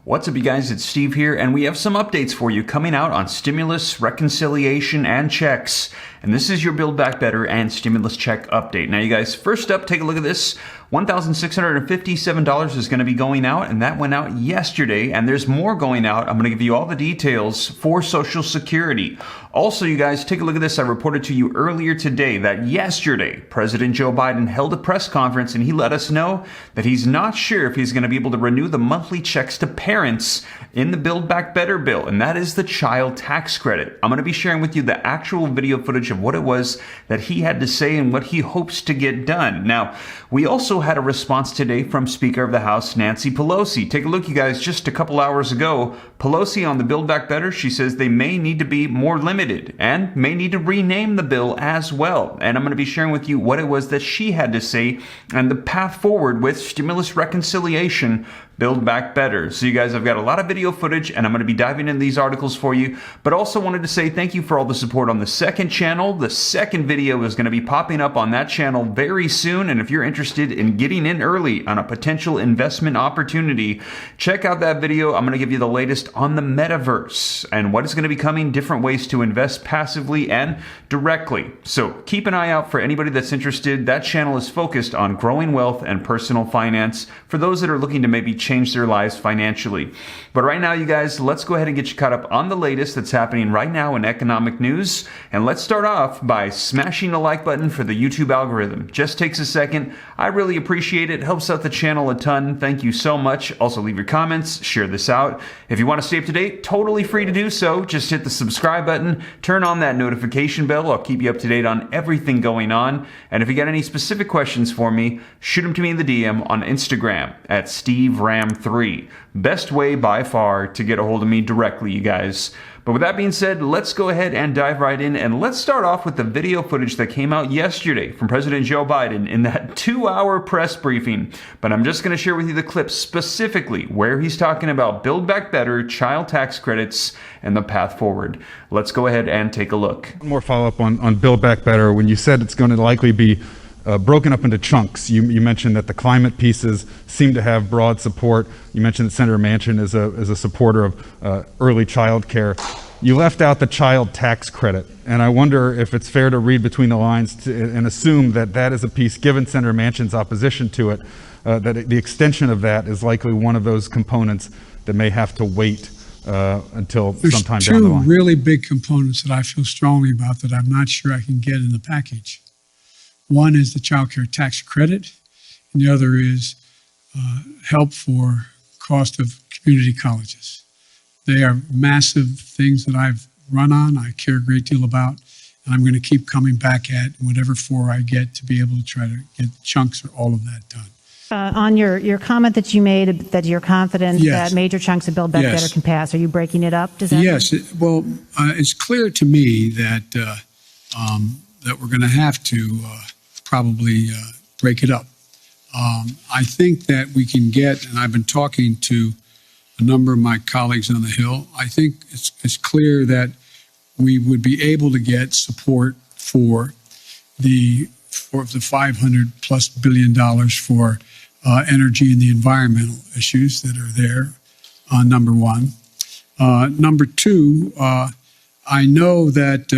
What's up, you guys? It's Steve here, and we have some updates for you coming out on stimulus, reconciliation, and checks. And this is your Build Back Better and stimulus check update. Now, you guys, first up, take a look at this. $1,657 is going to be going out, and that went out yesterday, and there's more going out. I'm going to give you all the details for Social Security. Also, you guys, take a look at this. I reported to you earlier today that yesterday, President Joe Biden held a press conference, and he let us know that he's not sure if he's going to be able to renew the monthly checks to parents in the Build Back Better bill, and that is the child tax credit. I'm going to be sharing with you the actual video footage of what it was that he had to say and what he hopes to get done. Now, we also had a response today from Speaker of the House, Nancy Pelosi. Take a look, you guys, just a couple hours ago, Pelosi on the Build Back Better, she says they may need to be more limited and may need to rename the bill as well. And I'm going to be sharing with you what it was that she had to say and the path forward with stimulus reconciliation, Build Back Better. So you guys, I've got a lot of video footage and I'm going to be diving into these articles for you, but also wanted to say thank you for all the support on the second channel. The second video is going to be popping up on that channel very soon, and if you're interested in getting in early on a potential investment opportunity, check out that video. I'm going to give you the latest on the metaverse and what is going to be coming, different ways to invest passively and directly. So keep an eye out for anybody that's interested. That channel is focused on growing wealth and personal finance for those that are looking to maybe change their lives financially. But right now, you guys, let's go ahead and get you caught up on the latest that's happening right now in economic news. And let's start off by smashing the like button for the YouTube algorithm. Just takes a second. I really appreciate it. Helps out the channel a ton. Thank you so much. Also, leave your comments, share this out. If you want to stay up to date, totally free to do so. Just hit the subscribe button, turn on that notification bell. I'll keep you up to date on everything going on. And if you got any specific questions for me, shoot them to me in the DM on Instagram at SteveRam3. Best way by far to get a hold of me directly, you guys. But with that being said, let's go ahead and dive right in, and let's start off with the video footage that came out yesterday from President Joe Biden in that 2-hour press briefing. But I'm just going to share with you the clip specifically where he's talking about Build Back Better, child tax credits, and the path forward. Let's go ahead and take a look. One more follow-up on Build Back Better. When you said it's going to likely be broken up into chunks, you mentioned that the climate pieces seem to have broad support. You mentioned that Senator Manchin is a supporter of early child care. You left out the child tax credit, and I wonder if it's fair to read between the lines and assume that that is a piece, given Senator Manchin's opposition to it, that the extension of that is likely one of those components that may have to wait until sometime down the line. There's two really big components that I feel strongly about that I'm not sure I can get in the package. One is the child care tax credit, and the other is help for cost of community colleges. They are massive things that I've run on, I care a great deal about, and I'm going to keep coming back at whatever floor I get to be able to try to get chunks or all of that done. On your comment that you made that you're confident Yes. that major chunks of Build Back Yes. Better can pass, are you breaking it up? Does that Yes, it's clear to me that that we're going to have to probably break it up. I think that we can get, and I've been talking to a number of my colleagues on the Hill, I think it's clear that we would be able to get support for the $500+ billion for energy and the environmental issues that are there, number one. Number two, I know that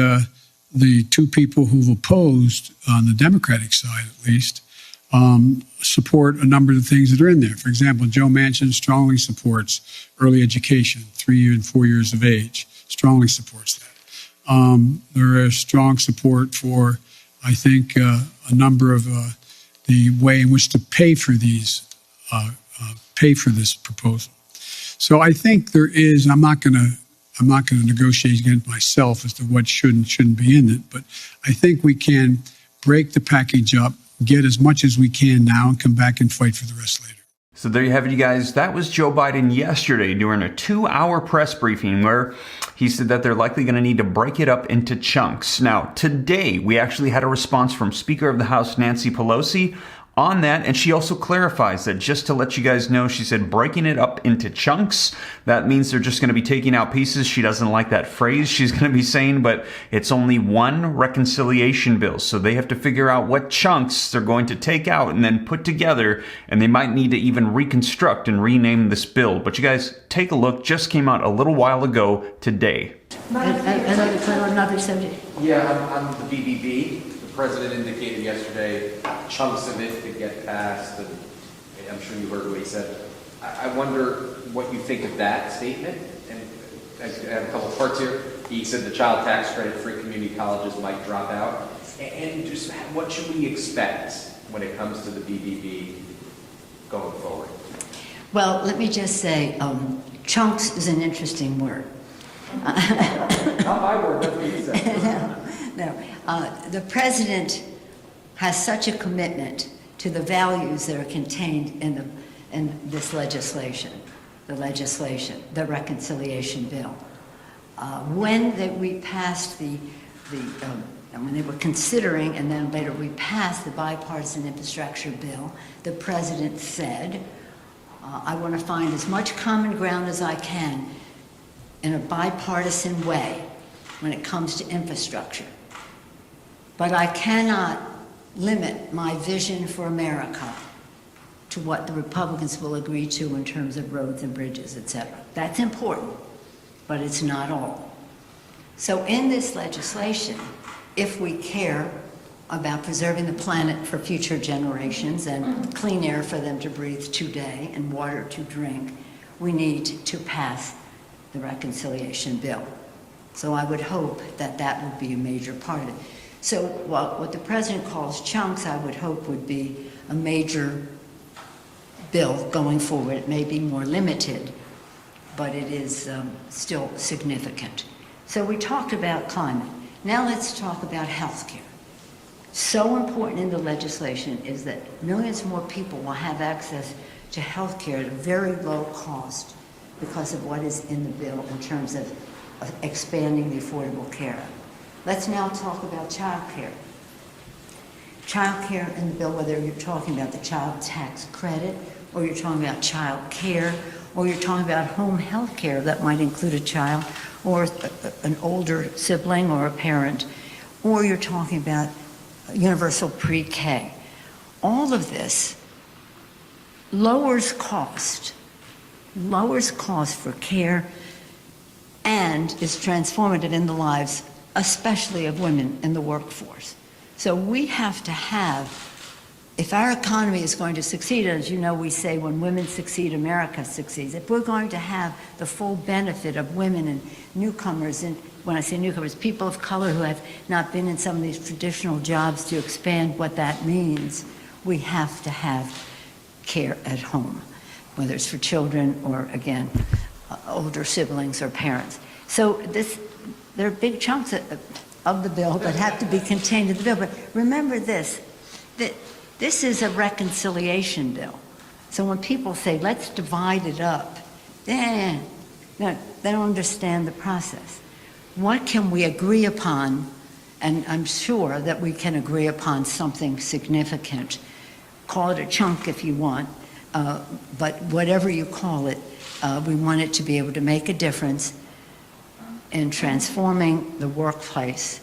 the two people who've opposed, on the Democratic side at least, support a number of the things that are in there. For example, Joe Manchin strongly supports early education, 3 and 4 years of age, strongly supports that. There is strong support for, I think, a number of the way in which to pay for these, pay for this proposal. So I think there is, I'm not going to negotiate against myself as to what should and shouldn't be in it, but I think we can break the package up, get as much as we can now, and come back and fight for the rest later. So there you have it, you guys. That was Joe Biden yesterday during a 2-hour press briefing where he said that they're likely going to need to break it up into chunks. Now, today, we actually had a response from Speaker of the House, Nancy Pelosi, on that. And she also clarifies that, just to let you guys know, she said breaking it up into chunks. That means they're just going to be taking out pieces. She doesn't like that phrase she's going to be saying, but it's only one reconciliation bill. So they have to figure out what chunks they're going to take out and then put together. And they might need to even reconstruct and rename this bill. But you guys take a look. Just came out a little while ago today. Another subject. Yeah, on the BBB, the president indicated yesterday chunks of it could get passed, and I'm sure you heard what he said. I wonder what you think of that statement, and I have a couple parts here. He said the child tax credit free community colleges might drop out, and just what should we expect when it comes to the BBB going forward? Well, let me just say, chunks is an interesting word. Not my word, that's what he said. No, the president has such a commitment to the values that are contained in this legislation, the reconciliation bill. When we passed and when they were considering, and then later we passed the bipartisan infrastructure bill, the president said, I want to find as much common ground as I can in a bipartisan way when it comes to infrastructure. But I cannot limit my vision for America to what the Republicans will agree to in terms of roads and bridges, etc. That's important, but it's not all. So in this legislation, if we care about preserving the planet for future generations and clean air for them to breathe today and water to drink, we need to pass the reconciliation bill. So I would hope that that would be a major part of it. So what the president calls chunks, I would hope would be a major bill going forward. It may be more limited, but it is still significant. So we talked about climate. Now let's talk about health care. So important in the legislation is that millions more people will have access to health care at a very low cost because of what is in the bill in terms of expanding the Affordable Care Act. Let's now talk about child care. Child care in the bill, whether you're talking about the child tax credit, or you're talking about child care, or you're talking about home health care that might include a child, or an older sibling or a parent, or you're talking about universal pre-K. All of this lowers cost for care and is transformative in the lives, especially of women in the workforce. So we have to have, if our economy is going to succeed, as you know, we say when women succeed, America succeeds. If we're going to have the full benefit of women and newcomers, and when I say newcomers, people of color who have not been in some of these traditional jobs, to expand what that means, we have to have care at home, whether it's for children or, again, older siblings or parents. So there are big chunks of the bill that have to be contained in the bill. But remember this, that this is a reconciliation bill. So when people say, let's divide it up, no, they don't understand the process. What can we agree upon? And I'm sure that we can agree upon something significant. Call it a chunk if you want, but whatever you call it, we want it to be able to make a difference in transforming the workplace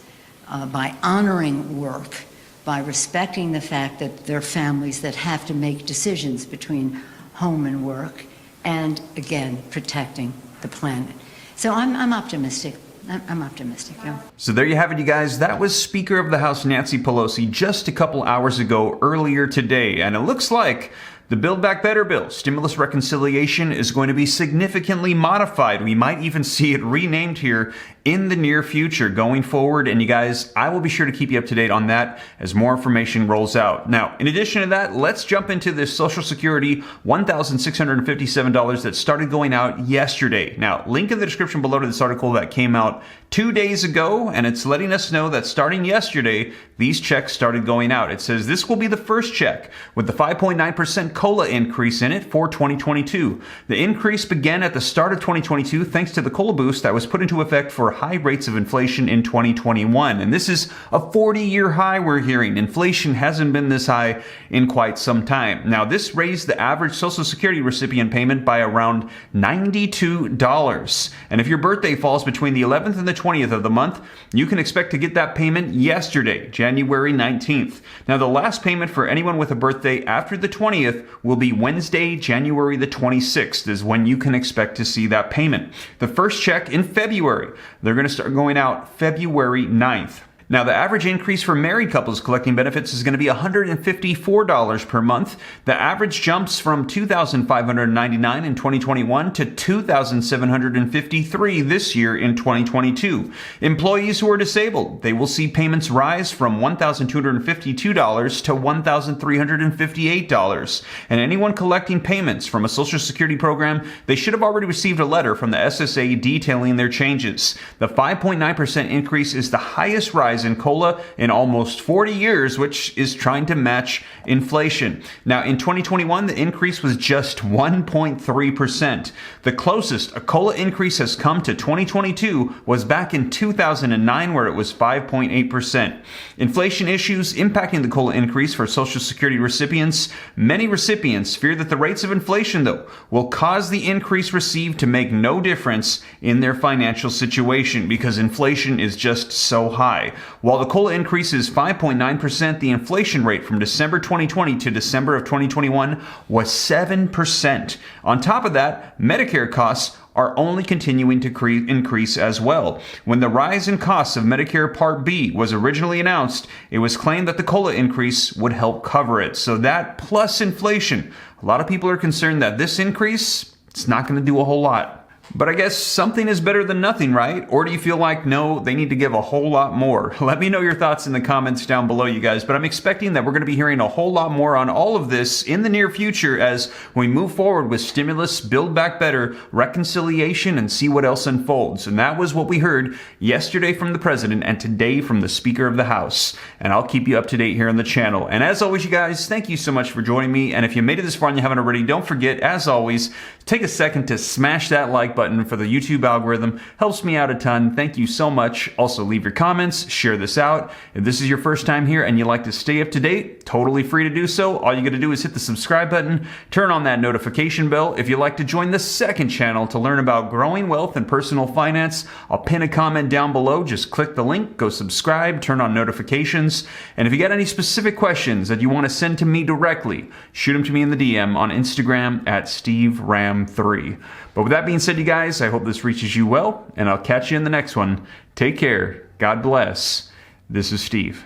by honoring work, by respecting the fact that there are families that have to make decisions between home and work, and again, protecting the planet. So I'm optimistic. I'm optimistic, yeah. So there you have it, you guys. That was Speaker of the House Nancy Pelosi just a couple hours ago, earlier today. And it looks like the Build Back Better bill, stimulus reconciliation, is going to be significantly modified. We might even see it renamed here in the near future going forward. And you guys, I will be sure to keep you up to date on that as more information rolls out. Now, in addition to that, let's jump into this Social Security $1,657 that started going out yesterday. Now, link in the description below to this article that came out 2 days ago, and it's letting us know that starting yesterday, these checks started going out. It says this will be the first check with the 5.9% COLA increase in it for 2022. The increase began at the start of 2022 thanks to the COLA boost that was put into effect for high rates of inflation in 2021. And this is a 40-year high we're hearing. Inflation hasn't been this high in quite some time. Now, this raised the average Social Security recipient payment by around $92. And if your birthday falls between the 11th and the 20th of the month, you can expect to get that payment yesterday, January 19th. Now, the last payment for anyone with a birthday after the 20th will be Wednesday, January the 26th is when you can expect to see that payment. The first check in February, they're going to start going out February 9th. Now, the average increase for married couples collecting benefits is going to be $154 per month. The average jumps from $2,599 in 2021 to $2,753 this year in 2022. Employees who are disabled, they will see payments rise from $1,252 to $1,358. And anyone collecting payments from a Social Security program, they should have already received a letter from the SSA detailing their changes. The 5.9% increase is the highest rise in COLA in almost 40 years, which is trying to match inflation. Now, in 2021, the increase was just 1.3%. The closest a COLA increase has come to 2022 was back in 2009, where it was 5.8%. Inflation issues impacting the COLA increase for Social Security recipients. Many recipients fear that the rates of inflation, though, will cause the increase received to make no difference in their financial situation because inflation is just so high. While the COLA increase is 5.9%, the inflation rate from December 2020 to December of 2021 was 7%. On top of that, Medicare costs are only continuing to increase as well. When the rise in costs of Medicare Part B was originally announced, it was claimed that the COLA increase would help cover it. So that plus inflation, a lot of people are concerned that this increase, it's not going to do a whole lot. But I guess something is better than nothing, right? Or do you feel like, no, they need to give a whole lot more? Let me know your thoughts in the comments down below, you guys. But I'm expecting that we're going to be hearing a whole lot more on all of this in the near future as we move forward with stimulus, build back better, reconciliation, and see what else unfolds. And that was what we heard yesterday from the president and today from the Speaker of the House. And I'll keep you up to date here on the channel. And as always, you guys, thank you so much for joining me. And if you made it this far and you haven't already, don't forget, as always, take a second to smash that like button for the YouTube algorithm. Helps me out a ton. Thank you so much. Also, leave your comments, share this out. If this is your first time here and you like to stay up to date, totally free to do so. All you got to do is hit the subscribe button, turn on that notification bell. If you'd like to join the second channel to learn about growing wealth and personal finance, I'll pin a comment down below. Just click the link, go subscribe, turn on notifications. And if you got any specific questions that you want to send to me directly, shoot them to me in the DM on Instagram at SteveRam3. But with that being said, you guys, I hope this reaches you well, and I'll catch you in the next one. Take care. God bless. This is Steve.